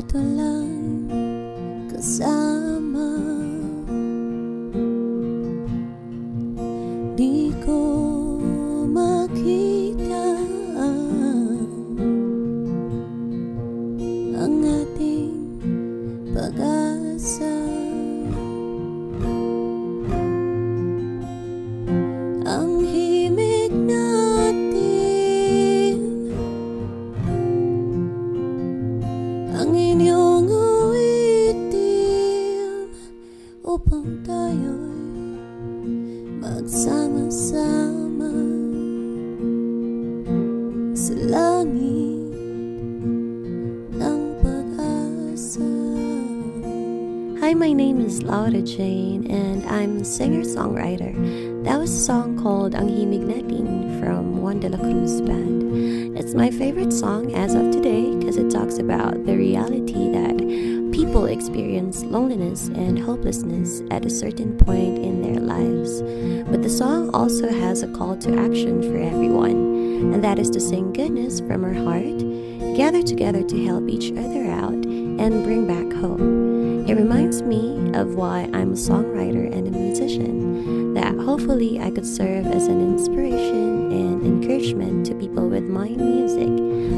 eto lang kasama. Di ko makita ang ating pag-asa. Ang himig natin, ang inyong awitin, upang tayo'y magsama-sama sa langit ng pag-asa. Hi, my name is Laura Jane, and I'm a singer-songwriter. That was a song called Ang Himig Natin from Juan de la Cruz Band. It's my favorite song as of today because it talks about the reality that people experience loneliness and hopelessness at a certain point in their lives. But the song also has a call to action for everyone, and that is to sing goodness from our heart, gather together to help each other out, and bring back hope. It reminds me of why I'm a songwriter and a musician, that hopefully I could serve as an inspiration and encouragement to people with my music,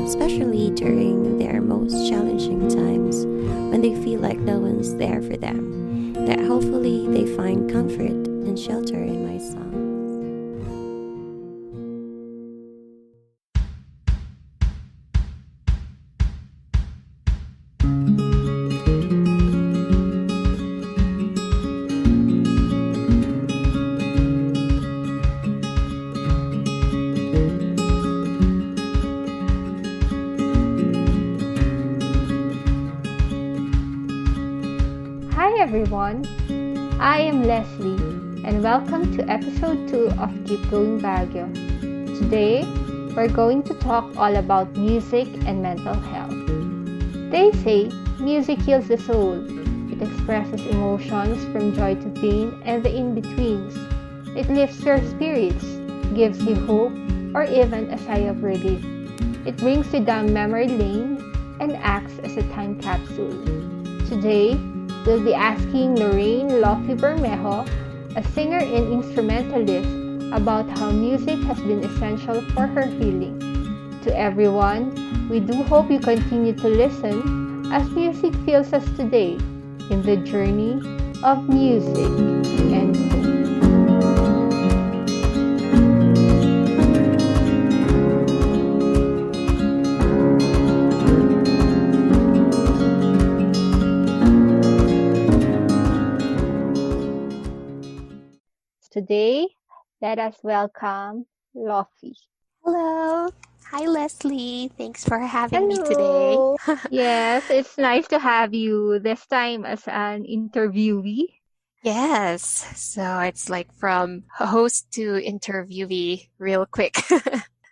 especially during their most challenging times when they feel like no one's there for them, that hopefully they find comfort and shelter in my songs. Hi everyone, I am Leslie and welcome to episode 2 of Keep Going Baguio. Today, we're going to talk all about music and mental health. They say music heals the soul. It expresses emotions from joy to pain and the in-betweens. It lifts your spirits, gives you hope, or even a sigh of relief. It brings you down memory lane and acts as a time capsule. Today, we'll be asking Loffy Bermejo, a singer and instrumentalist, about how music has been essential for her healing. To everyone, we do hope you continue to listen as music fills us today in the journey of music and hope. Today, let us welcome Loffy. Hello. Hi, Leslie. Thanks for having me today. Yes, it's nice to have you this time as an interviewee. Yes. So it's like from host to interviewee real quick.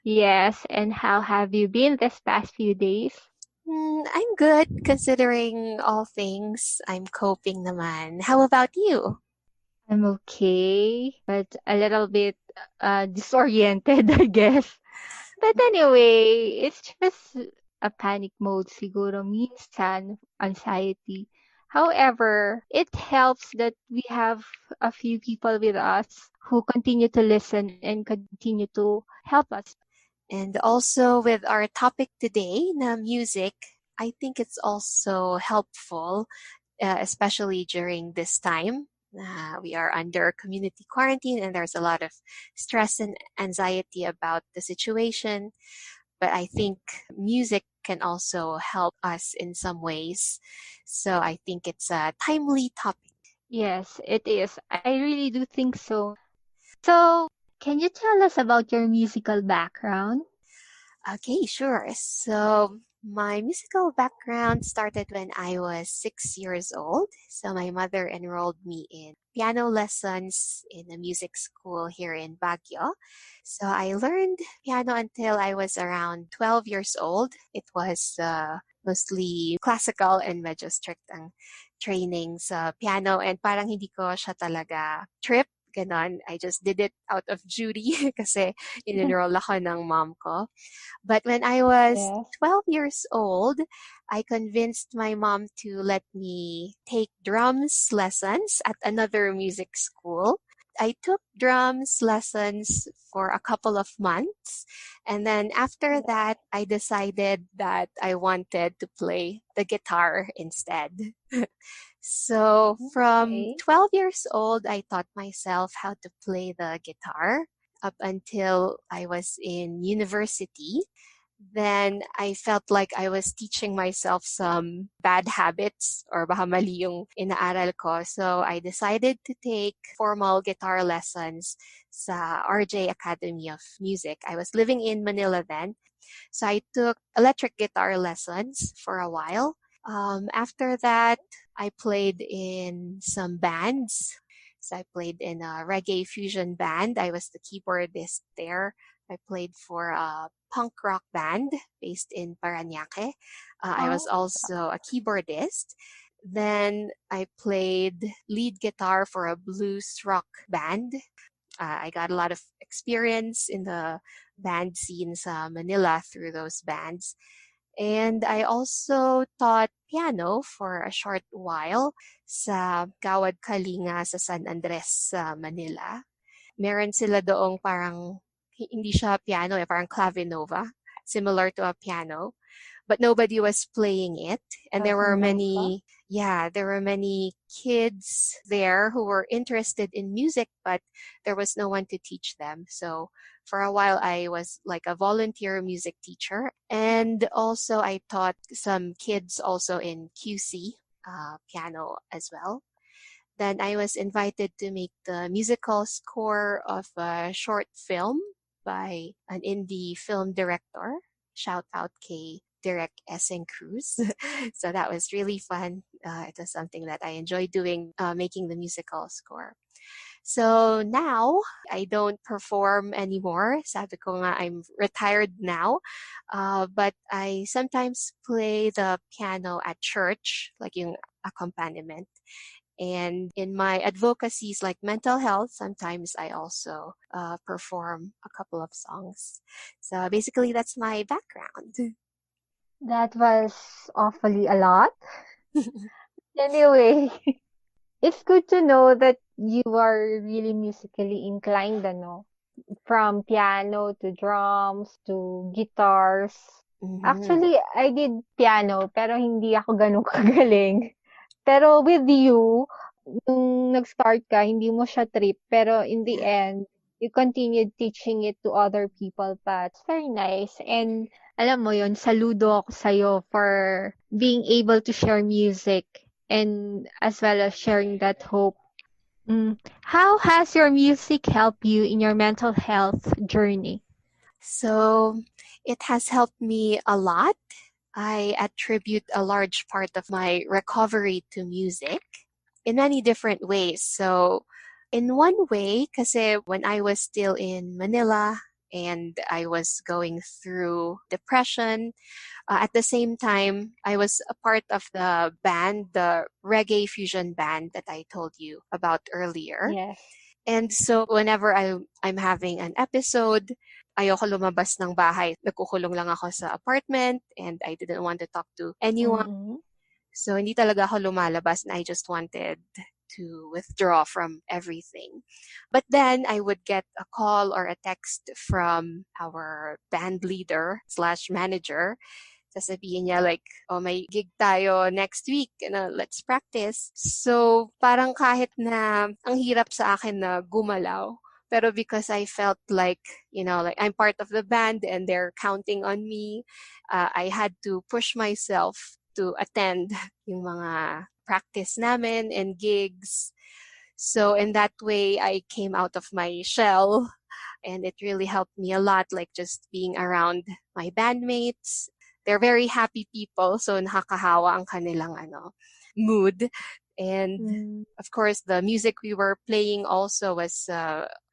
Yes, and how have you been this past few days? I'm good considering all things. I'm coping naman. How about you? I'm okay, but a little bit disoriented, I guess. But anyway, it's just a panic mode siguro minsan, anxiety. However, it helps that we have a few people with us who continue to listen and continue to help us. And also with our topic today, na music, I think it's also helpful, especially during this time. We are under community quarantine and there's a lot of stress and anxiety about the situation. But I think music can also help us in some ways. So I think it's a timely topic. Yes, it is. I really do think so. So, can you tell us about your musical background? Okay, sure. So my musical background started when I was 6 years old. So my mother enrolled me in piano lessons in a music school here in Baguio. So I learned piano until I was around 12 years old. It was mostly classical and medyo strict ang training sa piano and parang hindi ko siya talaga trip ganon. I just did it out of duty kasi in-enroll ako ng mom ko. But when I was Yes. 12 years old, I convinced my mom to let me take drums lessons at another music school. I took drums lessons for a couple of months. And then after that, I decided that I wanted to play the guitar instead. So from Okay. 12 years old, I taught myself how to play the guitar up until I was in university. Then I felt like I was teaching myself some bad habits or baka mali yung inaaral ko. So I decided to take formal guitar lessons sa RJ Academy of Music. I was living in Manila then. So I took electric guitar lessons for a while. After that, I played in some bands. So I played in a reggae fusion band. I was the keyboardist there. I played for a punk rock band based in Parañaque. I was Oh, also a keyboardist. Then I played lead guitar for a blues rock band. I got a lot of experience in the band scene sa Manila through those bands. And I also taught piano for a short while sa Gawad Kalinga sa San Andres, Manila. Meron sila doong parang hindi siya piano parang clavinova, similar to a piano, but nobody was playing it. And there were Casanova. many kids there who were interested in music, but there was no one to teach them. So for a while, I was like a volunteer music teacher. And also I taught some kids also in QC, piano as well. Then I was invited to make the musical score of a short film by an indie film director. Shout out kay Direct Essing Cruz. So that was really fun. It was something that I enjoyed doing, making the musical score. So now, I don't perform anymore. Sabi ko nga, I'm retired now. But I sometimes play the piano at church, like yung accompaniment. And in my advocacies like mental health, sometimes I also perform a couple of songs. So basically, that's my background. That was awfully a lot. Anyway, it's good to know that you are really musically inclined, ano? From piano to drums to guitars. Mm-hmm. Actually, I did piano pero hindi ako ganun kagaling. Pero with you, nung nag-start ka, hindi mo siya trip, pero in the end, you continued teaching it to other people pa. It's very nice. And alam mo yon, saludo ako sa'yo for being able to share music and as well as sharing that hope. How has your music helped you in your mental health journey? So it has helped me a lot. I attribute a large part of my recovery to music in many different ways. So in one way, kasi when I was still in Manila and I was going through depression, at the same time, I was a part of the band, the reggae fusion band that I told you about earlier. Yes. And so whenever I'm having an episode, ayoko lumabas ng bahay. Nagkukulong lang ako sa apartment and I didn't want to talk to anyone. Mm-hmm. So hindi talaga ako lumalabas and I just wanted to withdraw from everything. But then I would get a call or a text from our band leader slash manager. Sasabihin niya like, oh, may gig tayo next week, let's practice. So parang kahit na ang hirap sa akin na gumalaw, pero because I felt like, like I'm part of the band and they're counting on me, I had to push myself to attend yung mga practice namin and gigs. So in that way, I came out of my shell and it really helped me a lot, like just being around my bandmates. They're very happy people, so nakakahawa ang kanilang mood. And of course, the music we were playing also was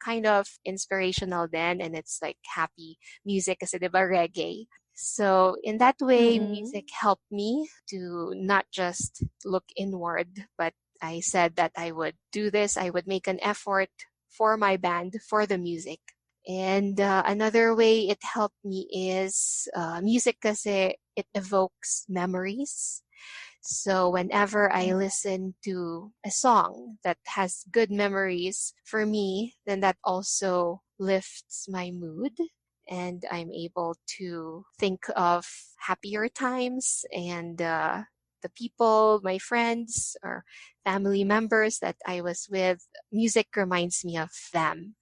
kind of inspirational then, and it's like happy music kasi diba reggae. So in that way, Mm-mm. music helped me to not just look inward, but I said that I would do this, I would make an effort for my band, for the music. And another way it helped me is music kasi it evokes memories. So whenever I listen to a song that has good memories for me, then that also lifts my mood and I'm able to think of happier times and the people, my friends or family members that I was with. Music reminds me of them.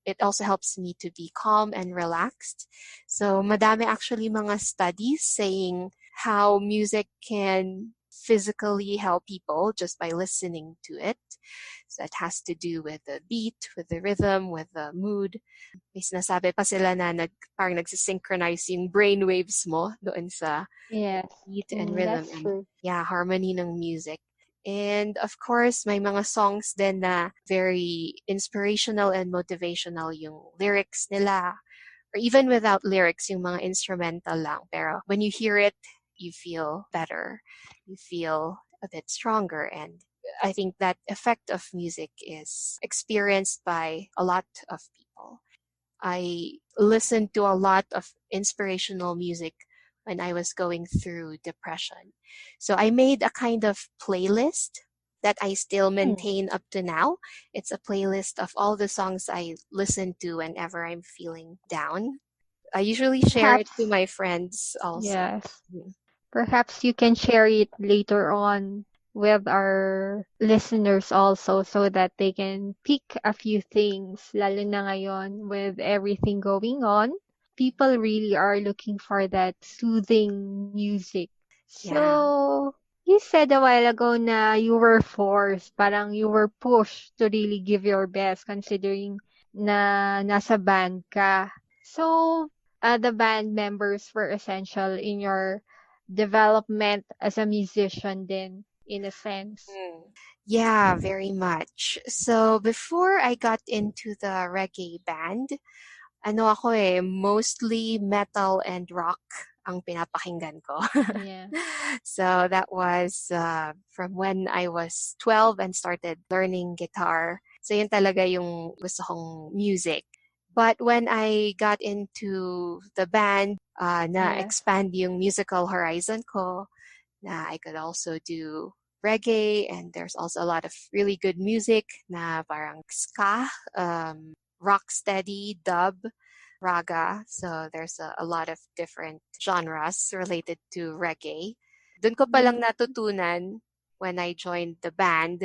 It also helps me to be calm and relaxed. So madami actually mga studies saying how music can physically help people just by listening to it. So it has to do with the beat, with the rhythm, with the mood. May sinasabi pa sila na parang nagsisynchronize yung brain waves mo doon sa Yes. beat and rhythm That's and true. harmony ng music. And of course, may mga songs din na very inspirational and motivational yung lyrics nila. Or even without lyrics, yung mga instrumental lang. Pero when you hear it, you feel better. You feel a bit stronger. And I think that effect of music is experienced by a lot of people. I listened to a lot of inspirational music when I was going through depression. So I made a kind of playlist that I still maintain up to now. It's a playlist of all the songs I listen to whenever I'm feeling down. I usually share it to Perhaps, my friends also. yes. Mm. Perhaps you can share it later on with our listeners also so that they can pick a few things, lalo na ngayon with everything going on. People really are looking for that soothing music. Yeah. So, you said a while ago na you were forced, parang you were pushed to really give your best considering na nasa band ka. So, the band members were essential in your development as a musician then, in a sense. Mm. Yeah, very much. So before I got into the reggae band, ano ako mostly metal and rock ang pinapakinggan ko. Yeah. So that was from when I was 12 and started learning guitar. So yun talaga yung gusto kong music. But when I got into the band, Yeah. na-expand yung musical horizon ko, na I could also do reggae and there's also a lot of really good music na parang ska, rock steady, dub, raga. So there's a lot of different genres related to reggae. Dun ko palang natutunan when I joined the band.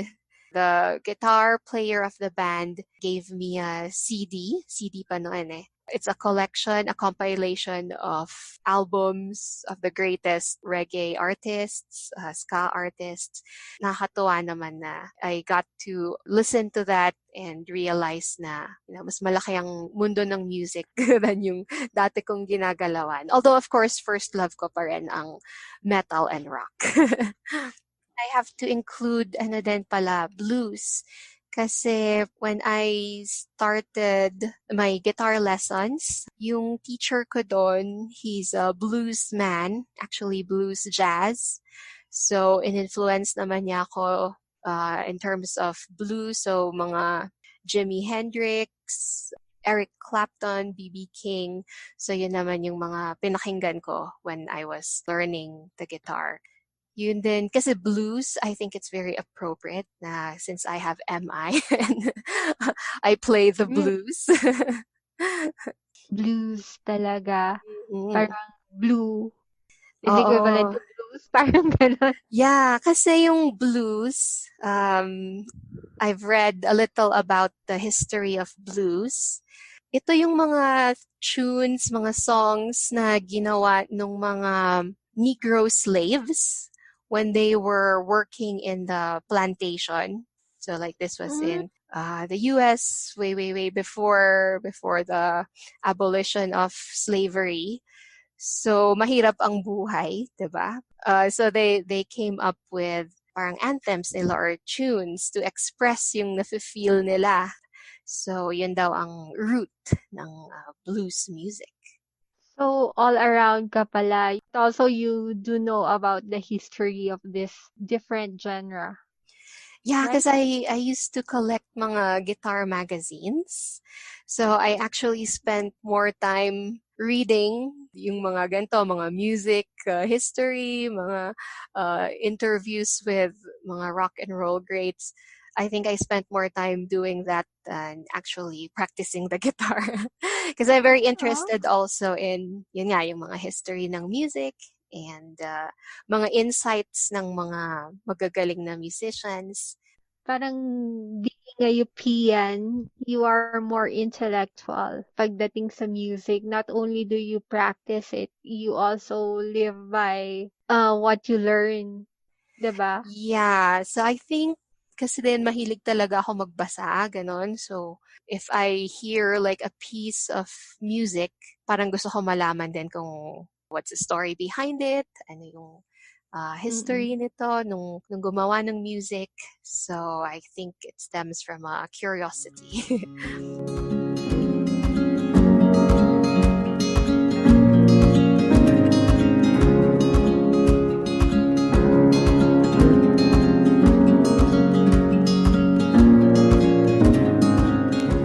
The guitar player of the band gave me a CD pa noon It's a collection, a compilation of albums of the greatest reggae artists, ska artists. Nakakatuwa naman na I got to listen to that and realize na mas malaki ang mundo ng music than yung dati kong ginagalawan. Although of course, first love ko pa rin ang metal and rock. I have to include ano din pala, blues. Kasi when I started my guitar lessons, yung teacher ko doon, he's a blues man, actually blues jazz. So, in-influence naman niya ako in terms of blues. So, mga Jimi Hendrix, Eric Clapton, B.B. King. So, yun naman yung mga pinakinggan ko when I was learning the guitar. Yun din, kasi blues, I think it's very appropriate na since I have MI and I play the Mm. blues. Blues talaga. Mm. Parang blue is equivalent Oo. to blues. Parang gano'n. Yeah, kasi yung blues, I've read a little about the history of blues. Ito yung mga tunes, mga songs na ginawa ng mga Negro slaves when they were working in the plantation. So like this was Mm. in the US way before the abolition of slavery. So mahirap ang buhay, 'di ba? So they came up with parang anthems nila or tunes to express yung nafe-feel nila. So yun daw ang root ng blues music. So, all around ka pala. Also, you do know about the history of this different genre. Yeah, right? because I used to collect mga guitar magazines. So I actually spent more time reading yung mga ganito, mga music history, mga interviews with mga rock and roll greats. I think I spent more time doing that than actually practicing the guitar. Because I'm very Oh, interested also in, yun nga, yung mga history ng music and mga insights ng mga magagaling na musicians. parang being a European, you are more intellectual pagdating sa music. Not only do you practice it, you also live by what you learn, 'di ba? Yeah, so I think kasi din mahilig talaga ako magbasa, ganon. So if I hear like a piece of music, parang gusto ko malaman din kung what's the story behind it, ano yung Mm. history nito, nung gumawa ng music. So I think it stems from a curiosity.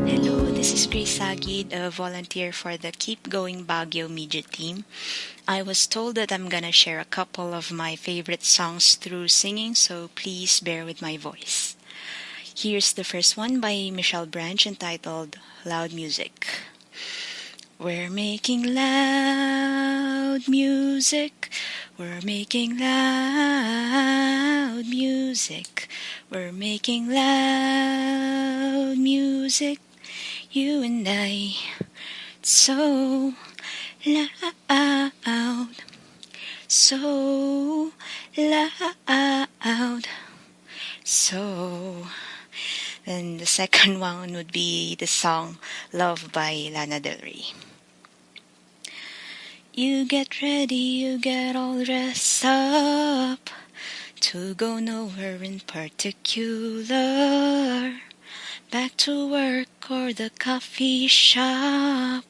Hello, this is Saguid, a volunteer for the Keep Going Baguio media team. I was told that I'm gonna share a couple of my favorite songs through singing, so please bear with my voice. Here's the first one by Michelle Branch entitled Loud Music. We're making loud music. We're making loud music. We're making loud music. You and I. So loud. So loud. So. Then the second one would be the song Love by Lana Del Rey. You get ready, you get all dressed up to go nowhere in particular. Back to work or the coffee shop.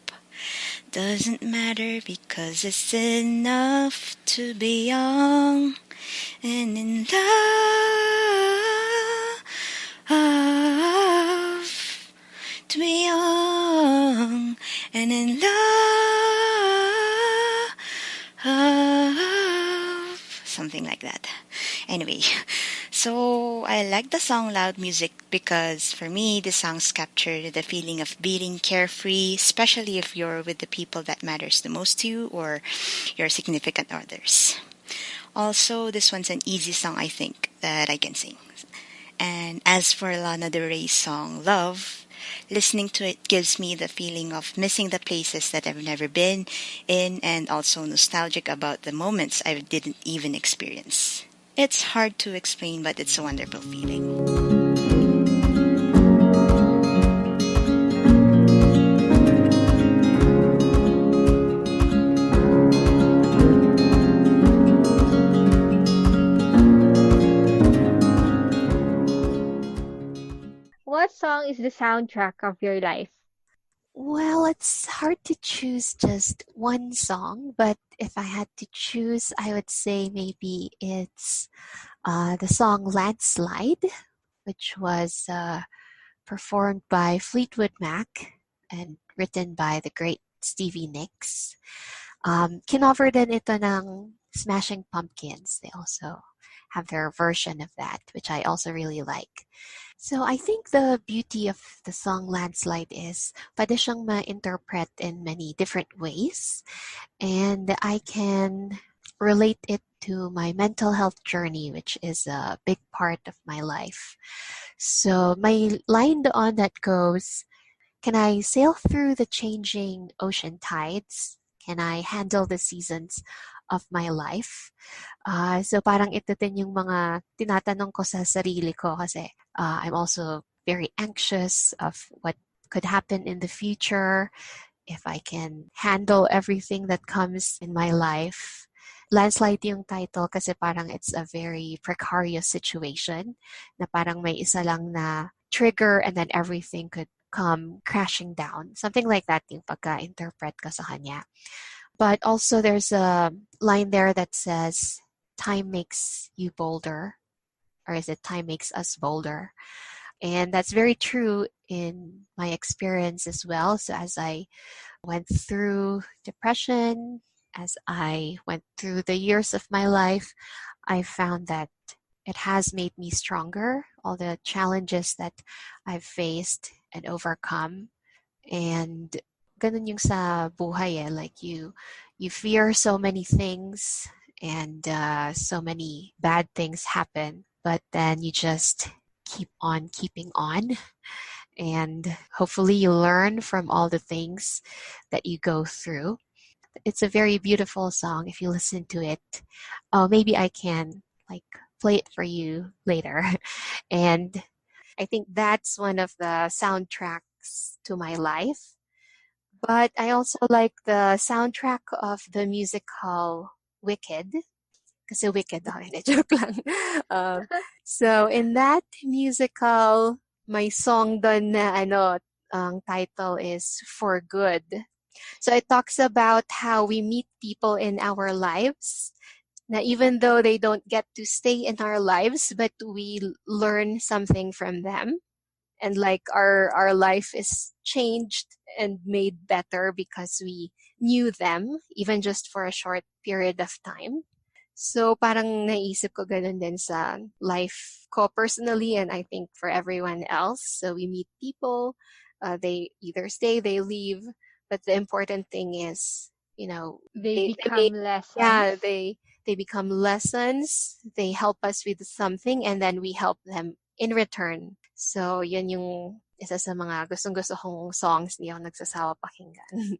Doesn't matter because it's enough to be young and in love. To be young and in love. Something like that. Anyway, so I like the song Loud Music because for me, the songs capture the feeling of being carefree, especially if you're with the people that matters the most to you or your significant others. Also, this one's an easy song I think that I can sing. And as for Lana Del Rey's song Love, listening to it gives me the feeling of missing the places that I've never been in and also nostalgic about the moments I didn't even experience. It's hard to explain, but it's a wonderful feeling. What song is the soundtrack of your life? Well, it's hard to choose just one song, but if I had to choose, I would say maybe it's the song Landslide, which was performed by Fleetwood Mac and written by the great Stevie Nicks. Kinover din ito ng Smashing Pumpkins. They also have their version of that, which I also really like. So I think the beauty of the song Landslide is pwede siyang ma-interpret in many different ways. And I can relate it to my mental health journey, which is a big part of my life. So my line on that goes, can I sail through the changing ocean tides? Can I handle the seasons of my life? So parang ito din yung mga tinatanong ko sa sarili ko kasi I'm also very anxious of what could happen in the future, if I can handle everything that comes in my life. Landslide yung title kasi parang it's a very precarious situation na parang may isa lang na trigger and then everything could come crashing down. Something like that yung pagka-interpret ko sa kanya. But also there's a line there that says, time makes you bolder. or is it time makes us bolder? And that's very true in my experience as well. So as I went through depression, as I went through the years of my life, I found that it has made me stronger. All the challenges that I've faced and overcome. And ganun yung sa buhay eh. Like you fear so many things and so many bad things happen. But then you just keep on keeping on. And hopefully you learn from all the things that you go through. It's a very beautiful song if you listen to it. Oh, maybe I can like play it for you later. And I think that's one of the soundtracks to my life. But I also like the soundtrack of the musical Wicked. Kasi Wicked ako, hindi, joke lang. So in that musical, my song doon na ang title is For Good. So it talks about how we meet people in our lives. Now, even though they don't get to stay in our lives, but we learn something from them. And like our life is changed and made better because we knew them, even just for a short period of time. So parang naisip ko ganun din sa life ko personally, and I think for everyone else. So we meet people, they either stay, they leave, but the important thing is, They become lessons. they become lessons. They help us with something, and then we help them in return. So yun yung isa sa mga gustong-gusto kong songs, hindi ako nagsasawa pakinggan.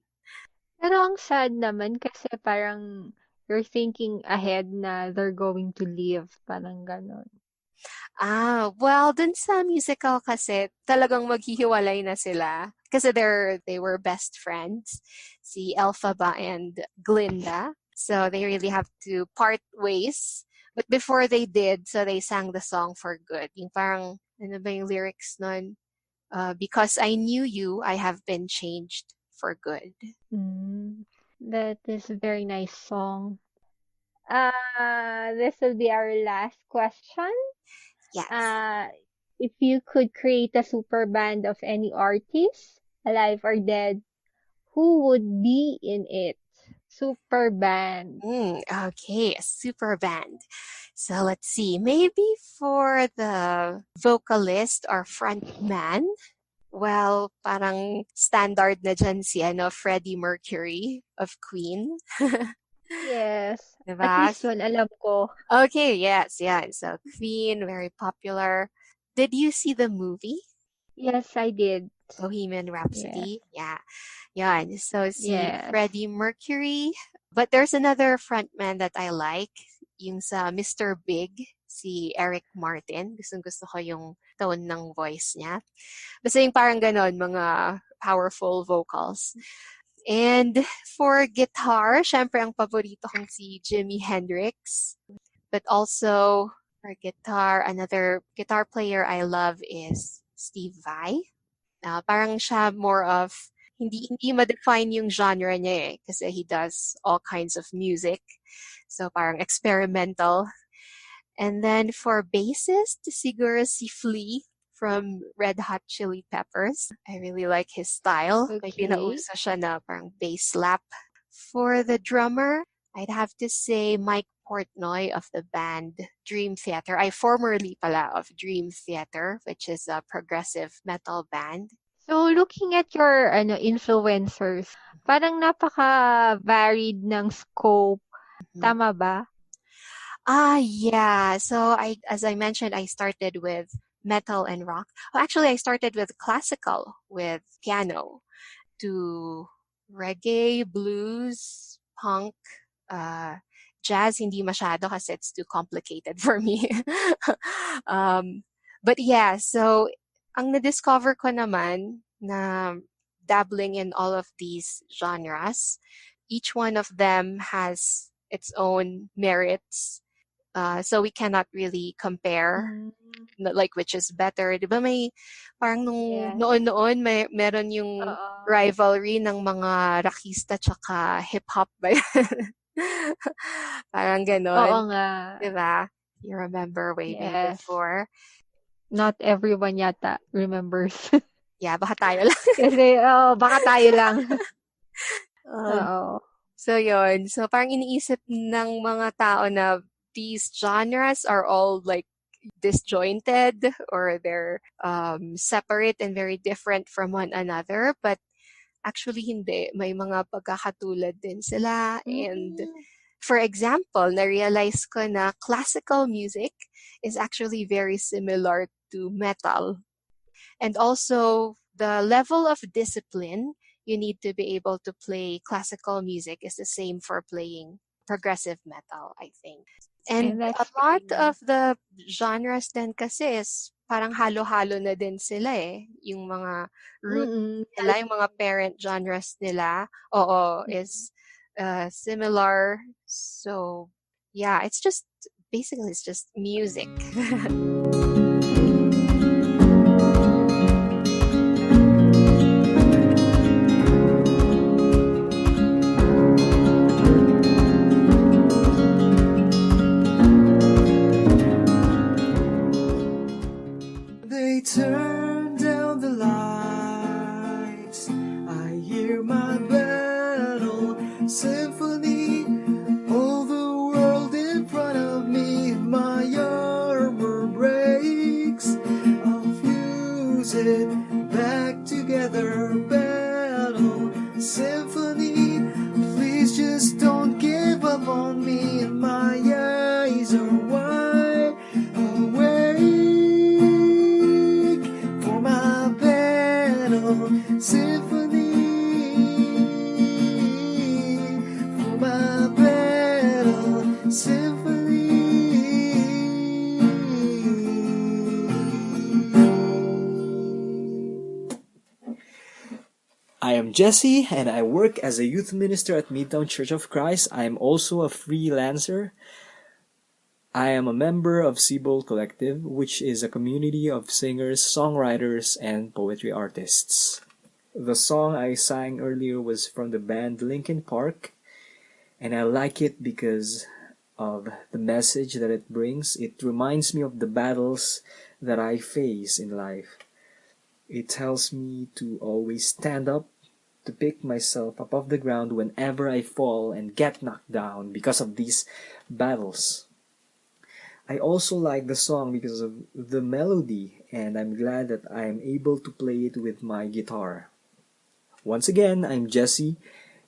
Pero ang sad naman kasi parang you're thinking ahead na they're going to leave. Parang ganon. Well, dun sa musical kasi talagang maghihiwalay na sila. Kasi they were best friends, si Elphaba and Glinda. So they really have to part ways. But before they did, so they sang the song For Good. Yung parang, ano ba yung lyrics nun? Because I knew you, I have been changed for good. That is a very nice song. This will be our last question. Yes. If you could create a super band of any artist, alive or dead, who would be in it? Super band. Okay, a super band. So let's see. Maybe for the vocalist or front man, well, parang standard na dyan si Freddie Mercury of Queen. Yes. Diba? At least one alam ko. Okay, yes, yeah. So Queen, very popular. Did you see the movie? Yes, I did. Bohemian Rhapsody? Yes. Yeah. So si Yes. Freddie Mercury. But there's another frontman that I like. Yung sa Mr. Big, si Eric Martin. Gusto ko yung tone ng voice niya. Basta yung parang ganon, mga powerful vocals. And for guitar, syempre ang paborito kong si Jimi Hendrix. But also for guitar, another guitar player I love is Steve Vai. Parang siya more of, hindi ma-define yung genre niya eh, kasi he does all kinds of music. So parang experimental. And then for bassist, siguro si Flea from Red Hot Chili Peppers. I really like his style. May Okay. pinauso siya na parang bass slap. For the drummer, I'd have to say Mike Portnoy of the band Dream Theater. I formerly pala of Dream Theater, which is a progressive metal band. So, looking at your influencers, parang napaka-varied ng scope. Tama ba? Yeah. So as I mentioned, I started with metal and rock. Well, actually, I started with classical, with piano, to reggae, blues, punk, jazz. Hindi masyado kasi it's too complicated for me. But yeah, so ang na-discover ko naman na dabbling in all of these genres, each one of them has its own merits. So we cannot really compare like which is better. Di ba may parang noon meron yung rivalry ng mga rockista tsaka hip-hop ba yan? Parang ganon. Oo nga. Di ba? You remember way Yes. before. Not everyone yata remembers. Yeah, baka tayo lang. Kasi, baka tayo lang. Um, Oo. so yun. So parang iniisip ng mga tao na these genres are all like disjointed or they're separate and very different from one another. But actually hindi. May mga pagkakatulad din sila. And for example, na-realize ko na classical music is actually very similar to metal. And also, the level of discipline you need to be able to play classical music is the same for playing progressive metal, I think. And a that's lot pretty of the genres din kasi is parang halo-halo na din sila eh. Yung mga root nila, yung mga parent genres nila, is similar. So, yeah, it's just music. They turn down the lights. I hear my battle symphony. All the world in front of me. My armor breaks. I'll fuse it back together. Battle symphony. Please just don't give up on me. My eyes are wide awake for my battle symphony, for my battle symphony. I am Jesse, and I work as a youth minister at Midtown Church of Christ. I am also a freelancer. I am a member of Seabold Collective, which is a community of singers, songwriters, and poetry artists. The song I sang earlier was from the band Linkin Park, and I like it because of the message that it brings. It reminds me of the battles that I face in life. It tells me to always stand up, to pick myself up off the ground whenever I fall and get knocked down because of these battles. I also like the song because of the melody, and I'm glad that I'm able to play it with my guitar. Once again, I'm Jesse,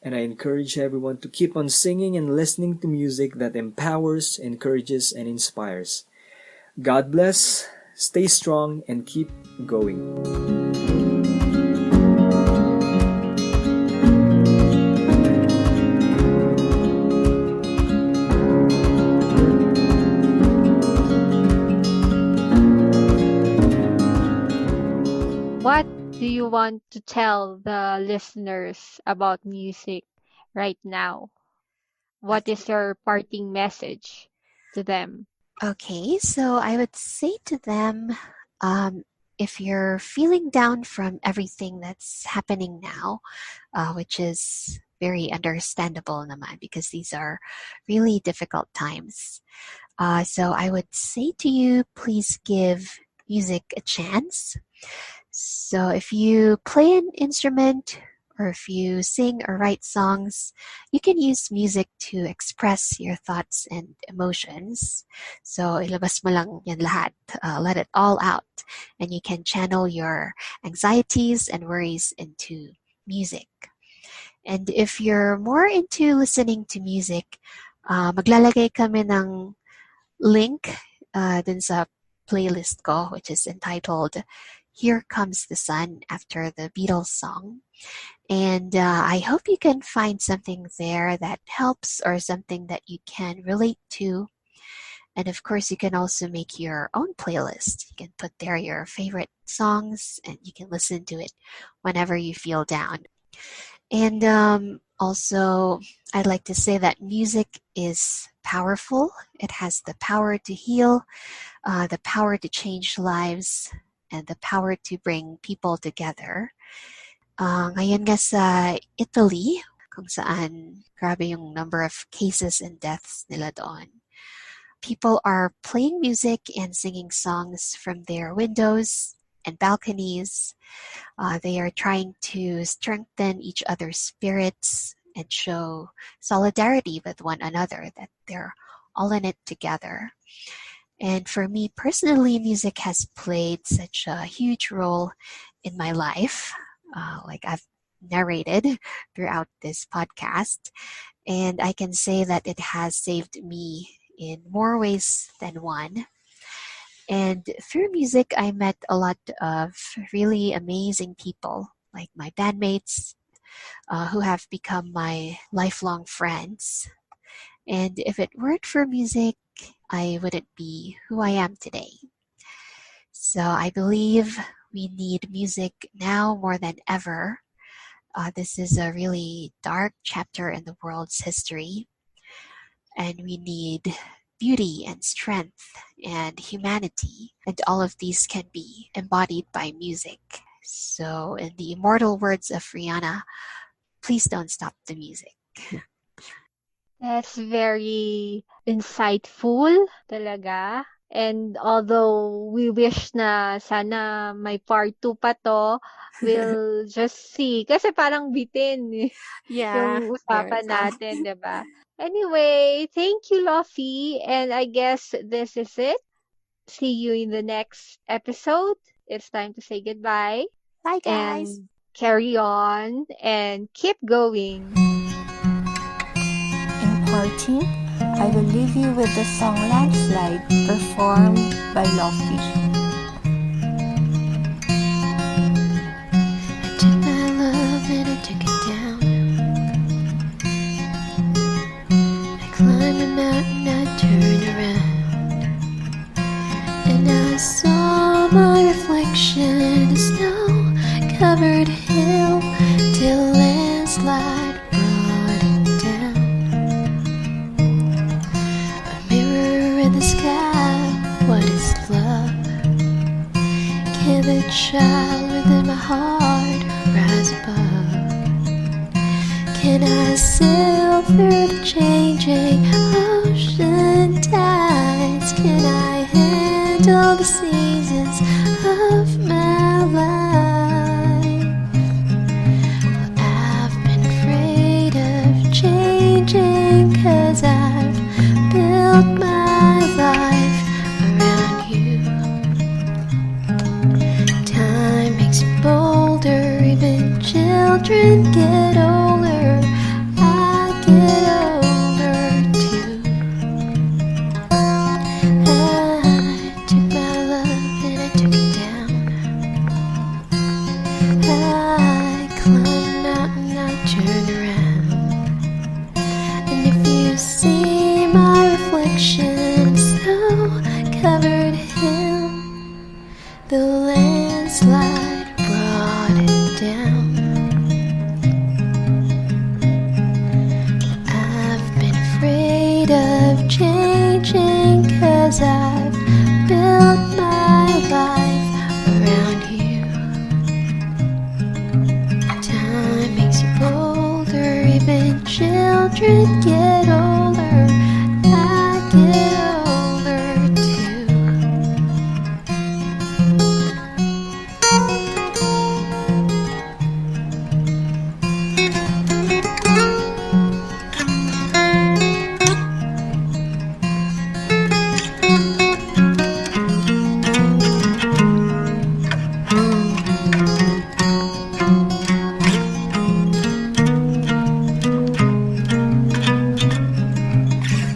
and I encourage everyone to keep on singing and listening to music that empowers, encourages, and inspires. God bless, stay strong, and keep going. What do you want to tell the listeners about music right now? What is your parting message to them? Okay, so I would say to them, if you're feeling down from everything that's happening now, which is very understandable naman because these are really difficult times. So I would say to you, please give music a chance. So if you play an instrument or if you sing or write songs, you can use music to express your thoughts and emotions. So ilabas mo lang yan lahat. Let it all out. And you can channel your anxieties and worries into music. And if you're more into listening to music, maglalagay kami ng link dun sa playlist ko, which is entitled Here Comes the Sun after the Beatles song. And I hope you can find something there that helps or something that you can relate to. And of course, you can also make your own playlist. You can put there your favorite songs and you can listen to it whenever you feel down. And also, I'd like to say that music is powerful. It has the power to heal, the power to change lives, and the power to bring people together. Ngayon nga sa Italy, kung saan grabe yung number of cases and deaths nila doon. People are playing music and singing songs from their windows and balconies. They are trying to strengthen each other's spirits and show solidarity with one another, that they're all in it together. And for me personally, music has played such a huge role in my life, like I've narrated throughout this podcast. And I can say that it has saved me in more ways than one. And through music, I met a lot of really amazing people, like my bandmates, who have become my lifelong friends. And if it weren't for music, I wouldn't be who I am today. So I believe we need music now more than ever. This is a really dark chapter in the world's history, and we need beauty and strength and humanity, and all of these can be embodied by music. So in the immortal words of Rihanna, please don't stop the music. That's very insightful talaga. And although we wish na sana may part 2 pa 'to, we'll just see. Kasi parang bitin Yeah, yung there usapan is a natin, 'di ba? Anyway, thank you, Loffy. And I guess this is it. See you in the next episode. It's time to say goodbye Bye, guys. and carry on and keep going. In parting, I will leave you with the song Landslide performed by Loffy. I took my love and I took it down. I climbed a mountain, I turned around, and I saw my reflection in a snow-covered hill till a landslide brought it down. A mirror in the sky, what is love? Can the child within my heart rise above? Can I sail through the changing ocean tides? Can I handle the seasons of my life? Well, I've been afraid of changing, 'cause I've built my life around you. Time makes you bolder, even children get older. I get older too. I took my love and I took it down. I climbed a mountain, I turned around, and if you see my reflection, snow-covered hill, the landslide brought it down. I've been afraid of changing, 'cause I've built my life around you. Time makes you bolder, even children get older. I get older too.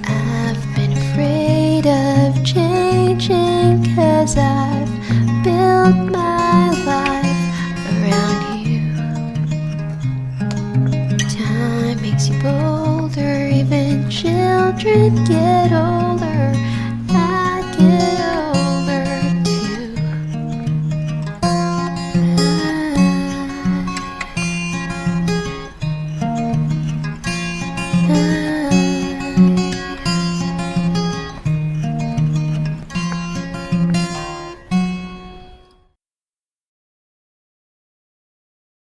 I've been afraid of changing, 'cause I've built my life around you. Time makes you bolder, even children get older.